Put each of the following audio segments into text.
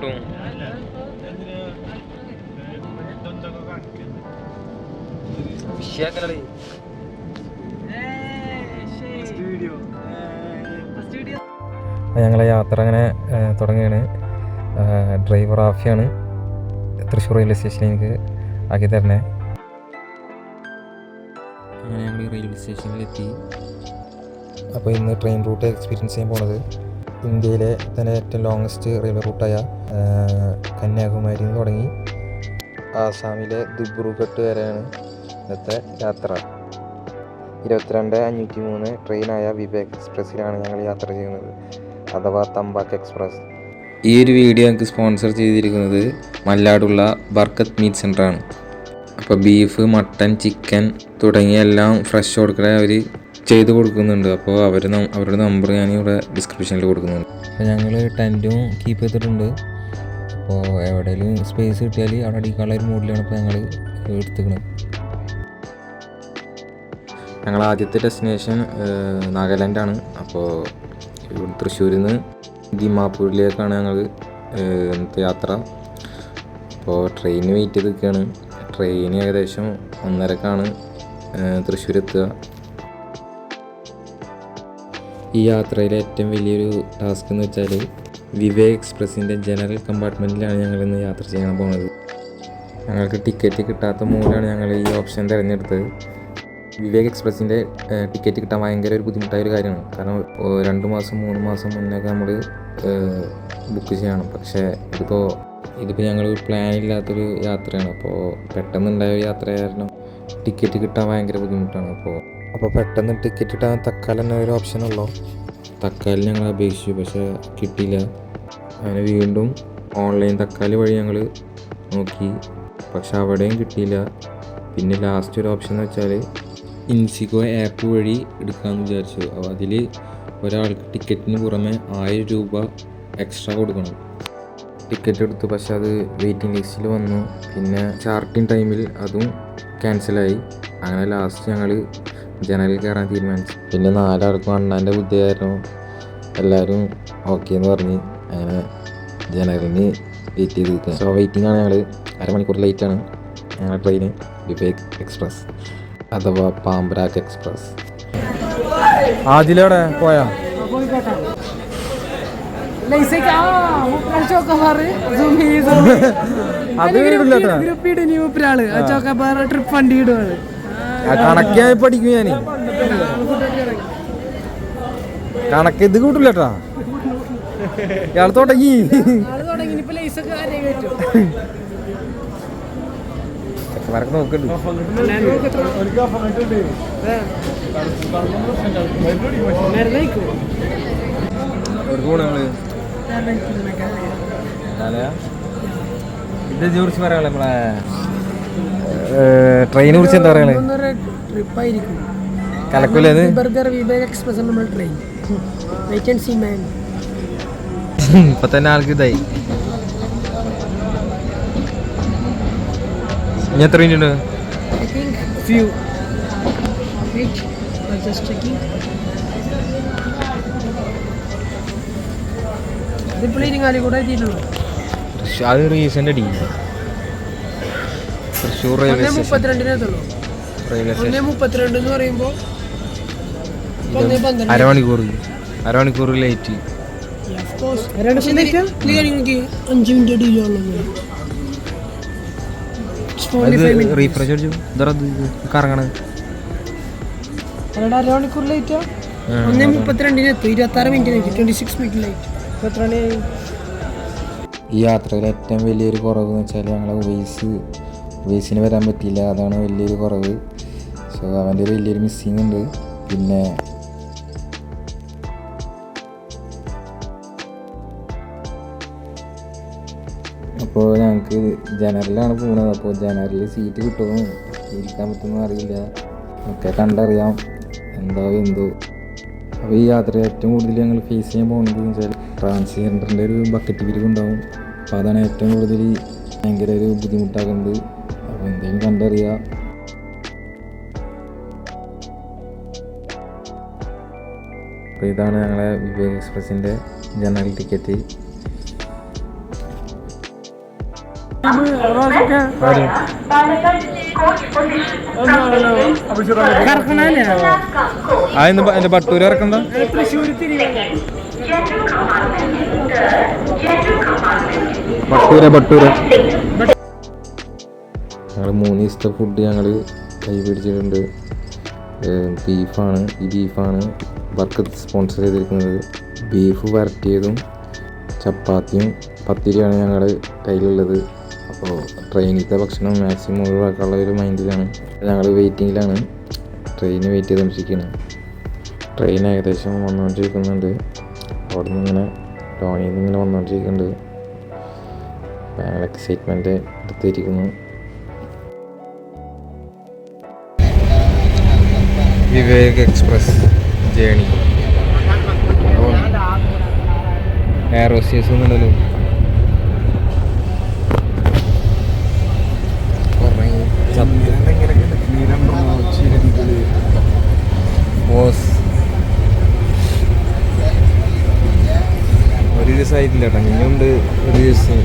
കിട്ടും. ഞങ്ങളെ യാത്ര അങ്ങനെ തുടങ്ങുകയാണ്. ഡ്രൈവർ ആഫിയാണ് തൃശ്ശൂർ റെയിൽവേ സ്റ്റേഷനിലേക്ക് ആക്കി തരണേ. അങ്ങനെ ഞങ്ങൾ റെയിൽവേ സ്റ്റേഷനിലെത്തി. അപ്പോൾ ഇന്ന് ട്രെയിൻ റൂട്ട് എക്സ്പീരിയൻസ് ചെയ്യാൻ പോണത് ഇന്ത്യയിലെ തന്നെ ഏറ്റവും ലോങ്ങസ്റ്റ് റെയിൽവേ റൂട്ടായ കന്യാകുമാരിയിൽ നിന്ന് തുടങ്ങി ആസാമിലെ ദിബ്രുഗഡ് വരെയാണ് ഇന്നത്തെ യാത്ര. 22:503 ട്രെയിനായ വിവേക് എക്സ്പ്രസ്സിലാണ് ഞങ്ങൾ യാത്ര ചെയ്യുന്നത്, അഥവാ തമ്പാക്ക് എക്സ്പ്രസ്. ഈ ഒരു വീഡിയോ ഞങ്ങൾക്ക് സ്പോൺസർ ചെയ്തിരിക്കുന്നത് മല്ലാടുള്ള ബർക്കത്ത് മീറ്റ് സെൻ്ററാണ്. അപ്പോൾ ബീഫ്, മട്ടൻ, ചിക്കൻ തുടങ്ങിയ എല്ലാം ഫ്രഷ് കൊടുക്കണേ അവർ ചെയ്ത് കൊടുക്കുന്നുണ്ട്. അപ്പോൾ അവരുടെ നമ്പർ ഞാൻ ഇവിടെ ഡിസ്ക്രിപ്ഷനിൽ കൊടുക്കുന്നുണ്ട്. അപ്പോൾ ഞങ്ങൾ ടെൻറ്റും കീപ്പ് ചെയ്തിട്ടുണ്ട്. അപ്പോൾ എവിടെയെങ്കിലും സ്പേസ് കിട്ടിയാൽ അവിടെ അടിക്കാനുള്ള ഒരു മൂഡിലാണ് ഇപ്പോൾ ഞങ്ങൾ എടുത്തുക്കുന്നത്. ഞങ്ങൾ ആദ്യത്തെ ഡെസ്റ്റിനേഷൻ നാഗാലാൻഡാണ്. അപ്പോൾ തൃശ്ശൂരിൽ നിന്ന് ദിമാപൂരിലേക്കാണ് ഞങ്ങൾ ഇന്നത്തെ യാത്ര. അപ്പോൾ ട്രെയിനിന് വെയിറ്റ് ചെയ്ത് നിൽക്കുകയാണ്. ട്രെയിൻ ഏകദേശം 1:30ക്കാണ് തൃശ്ശൂർ എത്തുക. ഈ യാത്രയിലെ ഏറ്റവും വലിയൊരു ടാസ്ക് എന്ന് വെച്ചാൽ വിവേക് എക്സ്പ്രസിൻ്റെ ജനറൽ കമ്പാർട്ട്മെൻറ്റിലാണ് ഞങ്ങളിന്ന് യാത്ര ചെയ്യാൻ പോകുന്നത്. ഞങ്ങൾക്ക് ടിക്കറ്റ് കിട്ടാത്ത മൂലമാണ് ഞങ്ങൾ ഈ ഓപ്ഷൻ തിരഞ്ഞെടുത്തത്. വിവേക് എക്സ്പ്രസിൻ്റെ ടിക്കറ്റ് കിട്ടാൻ ഭയങ്കര ഒരു ബുദ്ധിമുട്ടായ ഒരു കാര്യമാണ്. കാരണം 2 മാസം 3 മാസം മുന്നേയൊക്കെ നമ്മൾ ബുക്ക് ചെയ്യണം. പക്ഷേ ഇതിപ്പോൾ ഞങ്ങൾ പ്ലാനില്ലാത്തൊരു യാത്രയാണ്. അപ്പോൾ പെട്ടെന്നുണ്ടായ ഒരു യാത്ര കാരണം ടിക്കറ്റ് കിട്ടാൻ ഭയങ്കര ബുദ്ധിമുട്ടാണ്. അപ്പോൾ പെട്ടെന്ന് ടിക്കറ്റ് കിട്ടാൻ തക്കാലം തന്നെ ഒരു ഓപ്ഷനുള്ളൂ. തക്കാലം ഞങ്ങൾ അപേക്ഷിച്ചു, പക്ഷേ കിട്ടിയില്ല. അങ്ങനെ വീണ്ടും ഓൺലൈൻ തക്കാലം വഴി ഞങ്ങൾ നോക്കി, പക്ഷെ അവിടെയും കിട്ടിയില്ല. പിന്നെ ലാസ്റ്റ് ഒരു ഓപ്ഷൻ എന്ന് വെച്ചാൽ ഇൻസിഗോ ആപ്പ് വഴി എടുക്കാമെന്ന് വിചാരിച്ചു. അപ്പോൾ അതിൽ ഒരാൾക്ക് ടിക്കറ്റിന് പുറമെ 1000 രൂപ എക്സ്ട്രാ കൊടുക്കണം. ടിക്കറ്റ് എടുത്തു, പക്ഷെ അത് വെയിറ്റിംഗ് ലിസ്റ്റിൽ വന്നു. പിന്നെ ചാർട്ടിങ് ടൈമിൽ അതും ക്യാൻസലായി. അങ്ങനെ ലാസ്റ്റ് ഞങ്ങൾ ജനറലിൽ കയറാൻ തീരുമാനിച്ചു. പിന്നെ 4 ആൾക്കും അണ്ണാൻ്റെ ബുദ്ധിയായിരുന്നു, എല്ലാവരും ഓക്കെ എന്ന് പറഞ്ഞ് അങ്ങനെ ജനറലിന് വെയിറ്റ് ചെയ്ത് നിൽക്കുക. സോ വെയിറ്റിംഗ് ആണ്. ഞങ്ങൾ 1/2 മണിക്കൂർ ലേറ്റാണ് ഞങ്ങളുടെ ട്രെയിന് വിവേക് എക്സ്പ്രസ് അഥവാ പാമ്പ്രാക്ക് എക്സ്പ്രസ്. ആദിലവിടെ പോയാ കണക്കായി പഠിക്കും ഞാൻ. കണക്ക് ഇത് കൂട്ടില്ലട്ടാ. ഇയാൾ തുടങ്ങി ചെക്കന്മാരൊക്കെ നോക്കുന്നുണ്ട്. ഇതിനെ കുറിച്ച് പറയാനുള്ളത് നമ്മളെ ട്രെയിനെ കുറിച്ച് എന്താ പറയാ? കലക്കൂലേ ഇപ്പൊ തന്നെ ആൾക്ക് ഇതായി. ഇനി എത്ര മിനിറ്റ് ഉണ്ട്? അത് റീസെന്റ് അടി തൃശ്ശൂർ റെയിൽവേ സ്റ്റേഷൻ 32 എന്ന് പറയുമ്പോൾ അരമണിക്കൂർ ലേറ്റ്. 5 മിനിറ്റ് ഡിലേ റീഫ്രഷ് അടിച്ചു കറങ്ങണത്. അരമണിക്കൂർ ലേറ്റ്. 1:32 എത്തും. 26 മിനിറ്റ് 26 മിനിറ്റ് ലേറ്റ്. ഈ യാത്രയിൽ ഏറ്റവും വലിയൊരു കുറവ് എന്ന് വെച്ചാൽ ഞങ്ങളെ ഉവൈസിന് വരാൻ പറ്റിയില്ല. അതാണ് വലിയൊരു കുറവ്. സോ അവൻ്റെ ഒരു വലിയൊരു മിസ്സിങ് ഉണ്ട്. പിന്നെ അപ്പോൾ ഞങ്ങൾക്ക് ജനറലാണ് പോകുന്നത്. അപ്പോൾ ജനറലിൽ സീറ്റ് കിട്ടുമോ ഇരിക്കാൻ പറ്റുമെന്ന് അറിയില്ല. ഒക്കെ കണ്ടറിയാം എന്തോ. അപ്പോൾ ഈ യാത്രയിൽ ഏറ്റവും കൂടുതൽ ഞങ്ങൾ ഫേസ് ചെയ്യാൻ പോകുന്നത് എന്ന് വെച്ചാൽ ട്രാൻസ്ജെൻഡറിൻ്റെ ഒരു ബക്കറ്റ് പിരിവുണ്ടാവും. അപ്പോൾ അതാണ് ഏറ്റവും കൂടുതൽ ഭയങ്കര ഒരു ബുദ്ധിമുട്ടാകുന്നത്. അപ്പോൾ എന്തെങ്കിലും കണ്ടറിയാം. അപ്പോൾ ഇതാണ് ഞങ്ങളെ വിവേക് എക്സ്പ്രസിൻ്റെ ജനറൽ ടിക്കറ്റ്. കറക്കണല്ലേ അതിന്റെ ബട്ടൂര് ഇറക്കണ്ട തൃശ്ശൂർ ബട്ടൂര ഞങ്ങൾ 3 ദിവസത്തെ ഫുഡ് ഞങ്ങൾ കൈ പിടിച്ചിട്ടുണ്ട്. ബീഫാണ്. ഈ ബീഫാണ് ബർക്കത്ത് സ്പോൺസർ ചെയ്തിരിക്കുന്നത്. ബീഫ് വരട്ടിയതും ചപ്പാത്തിയും പത്തിരിയാണ് ഞങ്ങളുടെ കയ്യിലുള്ളത്. അപ്പോൾ ട്രെയിനിലത്തെ ഭക്ഷണം മാക്സിമം ഒഴിവാക്കാനുള്ള ഒരു മൈൻഡിലാണ് ഞങ്ങൾ. വെയിറ്റിങ്ങിലാണ്, ട്രെയിന് വെയിറ്റ് ചെയ്തുകൊണ്ടിരിക്കുകയാണ്. ട്രെയിൻ ഏകദേശം വന്നുകൊണ്ടിരിക്കുന്നുണ്ട്. അവിടെ നിന്ന് ഇങ്ങനെ ടോണിയിൽ നിന്ന് ഇങ്ങനെ വന്നുകൊണ്ടിരിക്കുന്നുണ്ട്. ഞങ്ങൾ എക്സൈറ്റ്മെൻറ്റ് എടുത്തിരിക്കുന്നു. വിവേക് എക്സ്പ്രസ് ജേണി എയറോസ്റ്റേഴ്സ് എന്നുണ്ടല്ലോ. ഒരു ദിവസമായിട്ടില്ല കേട്ടോ, ഇനിയുണ്ട് ഒരു ദിവസം.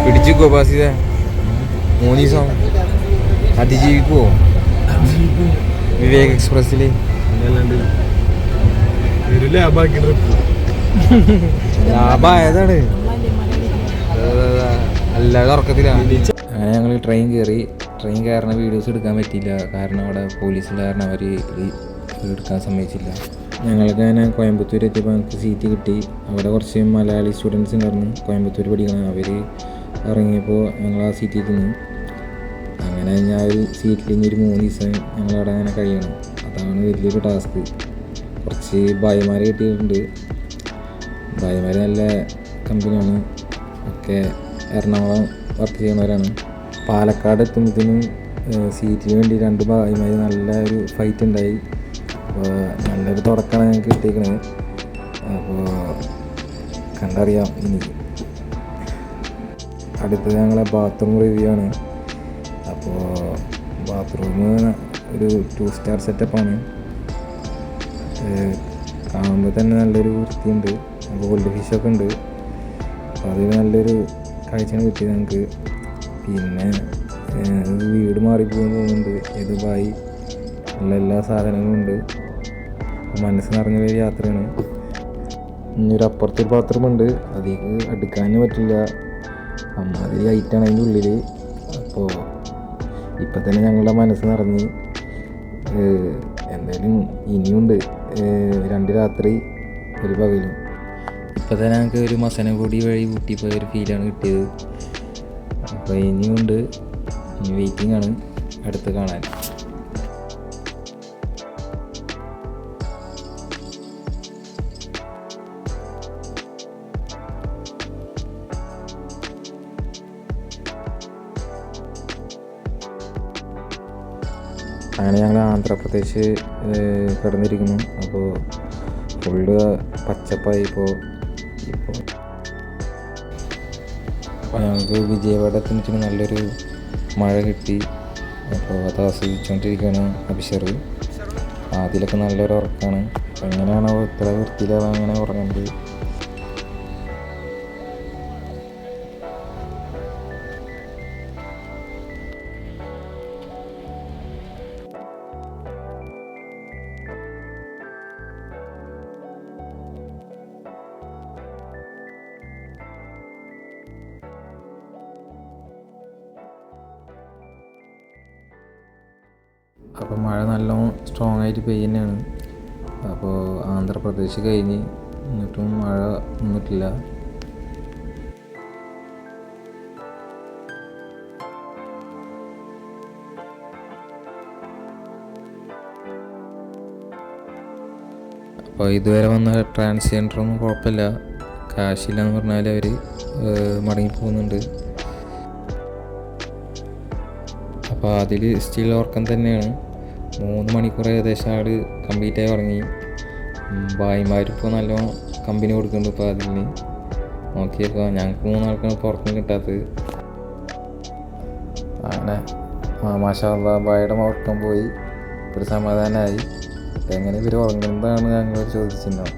പിടിച്ചിക്കോ ബാസിത 3 ദിവസം അതിജീവിക്കുവോ വിവേക് എക്സ്പ്രസ്സിൽ? ലാഭമായതാണ്, അല്ലാതെ ഉറക്കത്തിലാണ്. അങ്ങനെ ഞങ്ങൾ ട്രെയിൻ കയറുന്ന വീഡിയോസ് എടുക്കാൻ പറ്റിയില്ല. കാരണം അവിടെ പോലീസിൻ്റെ കാരണം അവർ എടുക്കാൻ സമ്മതിച്ചില്ല. ഞങ്ങൾക്ക് അങ്ങനെ കോയമ്പത്തൂർ എത്തിയപ്പോൾ ഞങ്ങൾക്ക് സീറ്റ് കിട്ടി. അവിടെ കുറച്ച് മലയാളി സ്റ്റുഡൻസ് ഉണ്ടായിരുന്നു, കോയമ്പത്തൂർ പഠിക്കണം. അവർ ഇറങ്ങിയപ്പോൾ ഞങ്ങൾ ആ സീറ്റിൽ ഇരുന്നു. അങ്ങനെ ഞാൻ ഒരു സീറ്റിൽ ഇനി ഒരു 3 ദിവസം ഞങ്ങളവിടെ അങ്ങനെ കഴിയണം. അതാണ് വലിയൊരു ടാസ്ക്. കുറച്ച് ഭായിമാരെ കിട്ടിയിട്ടുണ്ട്. ഭായിമാർ നല്ല കമ്പനിയാണ്, ഒക്കെ എറണാകുളം വർക്ക് ചെയ്യുന്നവരാണ്. പാലക്കാട് എത്തുമ്പോഴത്തേനും സീറ്റിന് വേണ്ടി 2 ഭായിമാർ നല്ല ഒരു ഫൈറ്റ് ഉണ്ടായി. അപ്പോൾ നല്ലൊരു തുടക്കമാണ് ഞങ്ങൾക്ക് കിട്ടിയിരിക്കുന്നത്. അപ്പോൾ കണ്ടറിയാം. ഇനി അടുത്തത് ഞങ്ങളെ ബാത്റൂം റിവ്യൂ ആണ്. അപ്പോൾ ബാത്റൂം ഒരു 2 സ്റ്റാർ സെറ്റപ്പാണ്. കാണുമ്പോൾ തന്നെ നല്ലൊരു വൃത്തിയുണ്ട്. ഗോൾഡ് ഫിഷൊക്കെ ഉണ്ട്. അപ്പോൾ അത് നല്ലൊരു കാഴ്ചയാണ് കിട്ടിയത് ഞങ്ങൾക്ക്. പിന്നെ വീട് മാറിപ്പോകാൻ തോന്നുന്നുണ്ട്. ദുബായ് നല്ല എല്ലാ സാധനങ്ങളും ഉണ്ട്. മനസ്സ് നിറഞ്ഞ ഒരു യാത്രയാണ്. ഇനിയൊരു അപ്പുറത്തൊരു ബാത്റൂമുണ്ട്, അതിലേക്ക് അടുക്കാനും പറ്റില്ല, അമ്മാതിരി ഹൈറ്റാണ് അതിൻ്റെ ഉള്ളിൽ. അപ്പോൾ ഇപ്പം തന്നെ ഞങ്ങളുടെ മനസ്സ് നിറഞ്ഞ്. എന്തായാലും ഇനിയുണ്ട് 2 രാത്രി 1 പകലും. ഇപ്പം തന്നെ ഞങ്ങൾക്ക് ഒരു മസനഗുടി വഴി ഊട്ടി പോയ ഒരു ഫീലാണ് കിട്ടിയത്. അപ്പോൾ ഇനിയുണ്ട്, ഇനി വെയിറ്റിംഗ് ആണ് അടുത്ത് കാണാൻ. അങ്ങനെ ഞങ്ങൾ ആന്ധ്രാപ്രദേശ് കിടന്നിരിക്കുന്നു. അപ്പോൾ ഫുള്ള് പച്ചപ്പായി. ഇപ്പോൾ ഞങ്ങൾക്ക് വിജയവാഡ എത്തുന്നതിന് നല്ലൊരു മഴ കിട്ടി. അപ്പോൾ അത് ആസ്വദിച്ചുകൊണ്ടിരിക്കുകയാണ് അഭിഷർ. അതിലൊക്കെ നല്ലൊരു ഉറക്കമാണ്. എങ്ങനെയാണോ ഇത്ര വൃത്തിയിലാവാൻ അങ്ങനെ ഉറങ്ങുന്നത്. അപ്പോൾ മഴ നല്ലോണം സ്ട്രോങ് ആയിട്ട് പെയ്യുന്നതാണ്. അപ്പോൾ ആന്ധ്രാപ്രദേശ് കഴിഞ്ഞ് എന്നിട്ടും മഴ നിന്നിട്ടില്ല. അപ്പോൾ ഇതുവരെ വന്ന ട്രാൻസ്ജെൻഡറൊന്നും കുഴപ്പമില്ല, കാശില്ലെന്ന് പറഞ്ഞാൽ അവർ മടങ്ങിപ്പോകുന്നുണ്ട്. അപ്പോൾ അതിൽ സ്റ്റിൽ ഉറക്കം തന്നെയാണ്. 3 മണിക്കൂർ ഏകദേശം ആൾ കംപ്ലീറ്റായി ഉറങ്ങി. ഭായിമാരിപ്പോൾ നല്ലോണം കമ്പനി കൊടുക്കുന്നുണ്ട്. ഇപ്പോൾ അതിൽ നോക്കിയേക്കാം. ഞങ്ങൾക്ക് 3 ആൾക്കാണ് ഇപ്പോൾ ഉറക്കം കിട്ടാത്തത്. അങ്ങനെ മാഷാ അല്ലാഹ് ഭായിയുടെ ഉറക്കം പോയി, ഒരു സമാധാനമായി. എങ്ങനെ ഇവർ ഉറങ്ങുന്നതാണ് ഞങ്ങൾ ചോദിച്ചിട്ടുണ്ടാവും.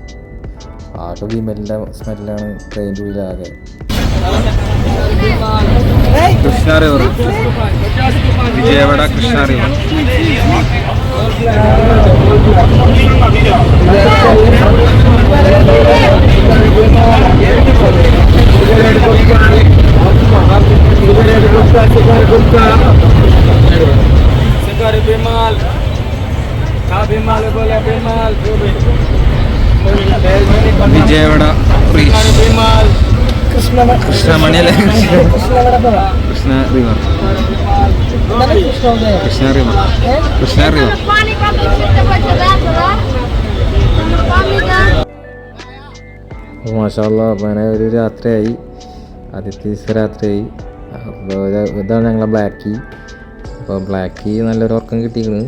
ആകെ വിമലിൻ്റെ സ്മെല്ലാണ് ട്രെയിനിൻ്റെ ഉള്ളിലാകെ. Krishna river, Vijayawada Krishna river. വിജയവാഡ കൃഷ്ണമണി അല്ലേ? Krishna river, Krishna river, Krishna river. മാഷാ അല്ലാ. അപ്പോൾ അങ്ങനെ ഒരു രാത്രിയായി, ആദ്യത്തെ ദിവസം രാത്രിയായി. അപ്പോൾ ഇതാണ് ഞങ്ങളെ ബ്ലാക്കി. അപ്പോൾ ബ്ലാക്കി നല്ലൊരു ഉറക്കം കിട്ടിയിരിക്കുന്നു.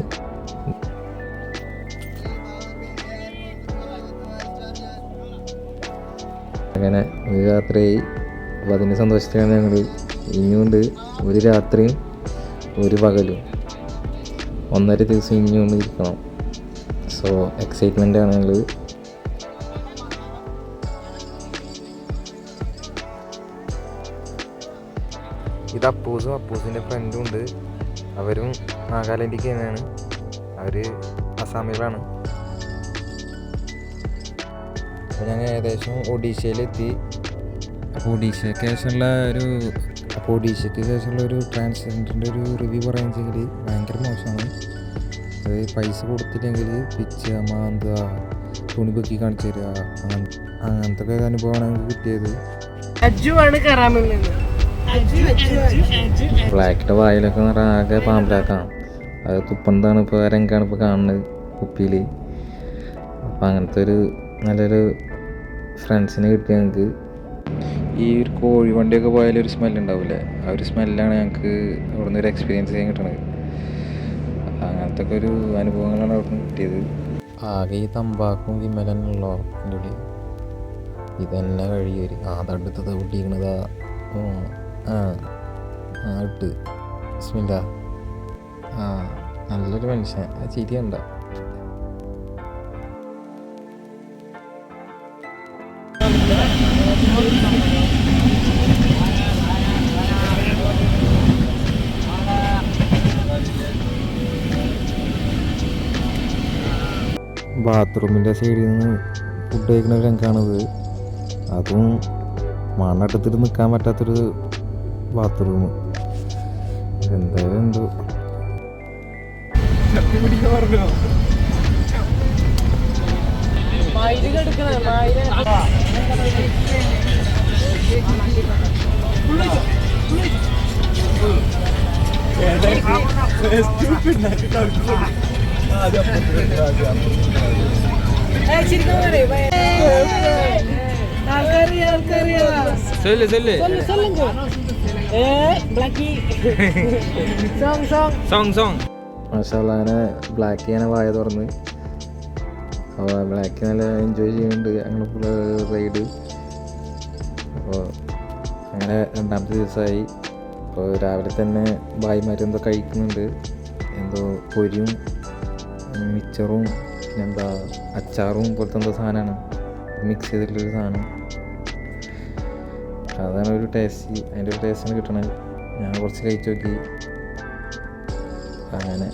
അങ്ങനെ ഒരു രാത്രിയായി. അപ്പോൾ അതിൻ്റെ സന്തോഷത്തിലാണ് ഞങ്ങൾ. ഇനിയുണ്ട് ഒരു രാത്രിയും ഒരു പകലും, 1.5 ദിവസം ഇനിയുണ്ട് ഇരിക്കണം. സോ എക്സൈറ്റ്മെൻ്റാണ് ഞങ്ങൾ. ഇത് അപ്പൂസിൻ്റെ ഫ്രണ്ടും ഉണ്ട്. അവരും നാഗാലാൻഡിലേക്ക് തന്നെയാണ്. അവർ അസാമിലാണ്. അപ്പോൾ ഞങ്ങൾ ഏകദേശം ഒഡീഷയിലെത്തി. അപ്പോൾ ഒഡീഷയ്ക്ക് ശേഷമുള്ള ഒരു ട്രാൻസ്ജെൻഡറിൻ്റെ ഒരു റിവ്യൂ പറയുകയെങ്കിൽ ഭയങ്കര മോശമാണ്. അത് പൈസ കൊടുത്തില്ലെങ്കിൽ പിച്ച് മാന്തുക, തുണി പൊക്കി കാണിച്ചു തരിക, അങ്ങനത്തെ ഒക്കെ അനുഭവമാണ് ഞങ്ങൾക്ക് കിട്ടിയത്. ബ്ലാക്കിൻ്റെ വായിലൊക്കെ എന്ന് പറഞ്ഞാൽ ആകെ പാമ്പിലാക്കാം. അത് തുപ്പന്താണ് ഇപ്പോൾ രംഗാണ് ഇപ്പോൾ കാണുന്നത് കുപ്പിയിൽ. അപ്പം അങ്ങനത്തെ ഒരു നല്ലൊരു ഫ്രണ്ട്സിനെ കിട്ടി ഞങ്ങൾക്ക്. ഈ ഒരു കോഴി വണ്ടിയൊക്കെ പോയാലൊരു സ്മെല്ലുണ്ടാവില്ലേ, ആ ഒരു സ്മെല്ലാണ് ഞങ്ങൾക്ക് അവിടെ നിന്ന് ഒരു എക്സ്പീരിയൻസ് ചെയ്യാൻ കിട്ടണത്. അങ്ങനത്തെ ഒക്കെ ഒരു അനുഭവങ്ങളാണ് അവിടെ നിന്ന് കിട്ടിയത്. ആകെ ഈ തമ്പാക്കും വിമലനുള്ളോ എൻ്റെ ഉള്ളിൽ ഇതന്നെ കഴിയൊരു അതടുത്തത് പൊട്ടിയിരിക്കണതാ. ഇട്ട് സ്മില്ല നല്ലൊരു മനുഷ്യൻ. ആ ചിരിയണ്ട. ബാത്റൂമിൻ്റെ സൈഡിൽ നിന്ന് ഫുഡ് കഴിക്കുന്ന രംഗാണിത്. അതും മണ്ണെടുത്തിട്ട് നിൽക്കാൻ പറ്റാത്തൊരു ബാത്റൂം. എന്തായാലും എന്തോ മാഷാഅല്ലാഹ്. അങ്ങനെ ബ്ലാക്ക് ചെയ്യാൻ വായ തുറന്ന്. അപ്പോൾ ബ്ലാക്ക് നല്ല എൻജോയ് ചെയ്യുന്നുണ്ട് ഞങ്ങൾ ഫുള്ള് റൈഡ്. അപ്പോൾ അങ്ങനെ രണ്ടാമത്തെ ദിവസമായി. അപ്പോൾ രാവിലെ തന്നെ ഭായിമാർ എന്തോ കഴിക്കുന്നുണ്ട്, എന്തോ പൊരിയും മിച്ചറും പിന്നെന്താ അച്ചാറും പോലത്തെ എന്തോ സാധനമാണ് മിക്സ് ചെയ്തിട്ടുള്ളൊരു സാധനം. അതാണ് ഒരു ടേസ്റ്റ്, അതിൻ്റെ ഒരു ടേസ്റ്റാണ് കിട്ടണത്. ഞാൻ കുറച്ച് കഴിച്ച് നോക്കി. അങ്ങനെ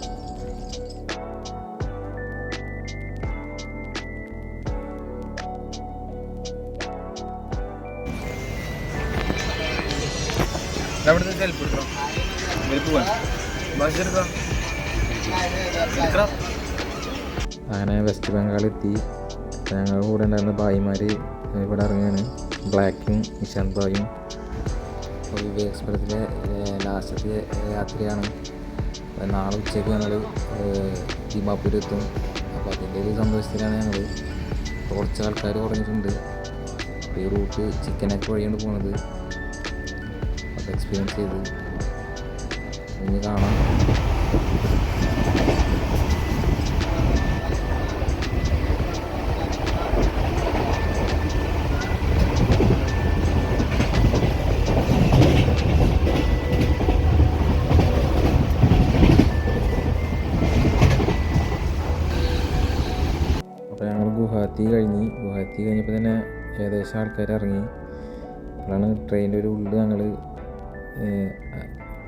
അങ്ങനെ വെസ്റ്റ് ബംഗാൾ എത്തി. ഞങ്ങളുടെ കൂടെ ഉണ്ടായിരുന്ന ഭായിമാർ ഇവിടെ ഇറങ്ങിയാണ്, ബ്ലാക്കും നിശാന്ത് ഭായും. അപ്പോൾ വിവേക് എക്സ്പ്രസ്സിലെ ലാസ്റ്റത്തെ യാത്രയാണ്. നാളെ ഉച്ചയ്ക്ക് ഞങ്ങൾ ദിമാപൂർ എത്തും. അപ്പോൾ അതിൻ്റെ ഒരു സന്തോഷത്തിലാണ് ഞങ്ങൾ. കുറച്ച് ആൾക്കാർ കുറഞ്ഞിട്ടുണ്ട്. ഈ റൂട്ട് ചിക്കനൊക്കെ വഴിയാണ് പോകുന്നത്. അപ്പോൾ എക്സ്പീരിയൻസ് ചെയ്ത് ഇനി കാണാം. ഗുവാഹത്തി എത്തി കഴിഞ്ഞപ്പോൾ തന്നെ ഏകദേശം ആൾക്കാർ ഇറങ്ങി. അപ്പോഴാണ് ട്രെയിനിൻ്റെ ഒരു ഉള്ളിൽ ഞങ്ങൾ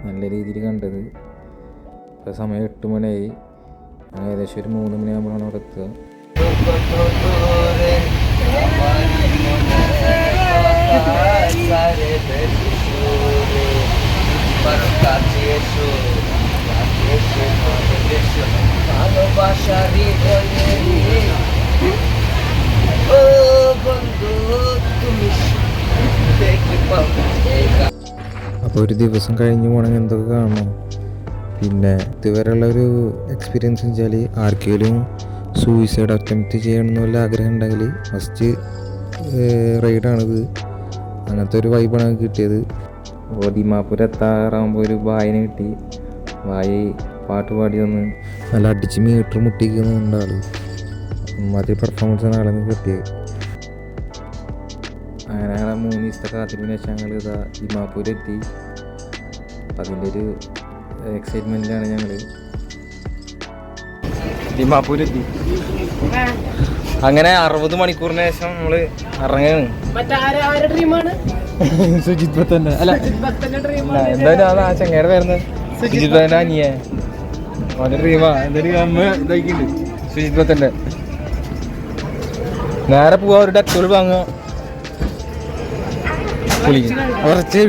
നല്ല രീതിയിൽ കണ്ടത്. ഇപ്പോൾ സമയം 8 മണിയായി. ഞങ്ങൾ ഏകദേശം ഒരു 3 മണിയാകുമ്പോഴാണ് അവിടെ എത്തുക. അപ്പോൾ ഒരു ദിവസം കഴിഞ്ഞ് പോകണമെങ്കിൽ എന്തൊക്കെ കാണണം. പിന്നെ ഇതുവരെയുള്ള ഒരു എക്സ്പീരിയൻസ് എന്ന് വെച്ചാൽ ആർക്കെങ്കിലും സൂയിസൈഡ് അറ്റംപ്റ്റ് ചെയ്യണമെന്ന് വല്ല ആഗ്രഹം ഉണ്ടെങ്കിൽ ഫസ്റ്റ് റൈഡാണിത്. അങ്ങനത്തെ ഒരു വൈബാണ് കിട്ടിയത്. അപ്പോൾ ദിമാപൂർ എത്താറാകുമ്പോൾ ഒരു ബായിനെ കിട്ടി. ബായി പാട്ട് പാടി വന്ന് നല്ല അടിച്ച് മീറ്റർ മുട്ടിക്കുന്നുണ്ട് ആൾ. മാതിരി പെർഫോമൻസാണ് ആളെന്ന് കിട്ടിയത്. അങ്ങനെ ഞങ്ങൾ 3 ദിവസത്തെ കാത്തിരിപ്പിന് ശേഷം ഞങ്ങൾ ഇതാ ദിമാപൂർ എത്തി. അപ്പം അതിൻ്റെ ഒരു എക്സൈറ്റ്മെൻറ്റിലാണ് ഞങ്ങൾ. ദിമാപൂർ എത്തി. അങ്ങനെ 60 മണിക്കൂറിന് ശേഷം നമ്മൾ ഇറങ്ങുകയാണ്. സുജിത് ഭക്തൻ്റെ അല്ല എന്തായാലും ആ ചങ്ങയുടെ പേരുന്നത് സുജിത് ഭക്തൻ്റെ അനിയ അവൻ്റെ ഡ്രീമാ. എന്തായാലും അമ്മ ഇതാക്കിയിട്ടുണ്ട് സുജിത് ഭക്തൻ്റെ. നേരെ പോവാ ഒരു ഡെറ്റോൾ വാങ്ങുക, കുറച്ച്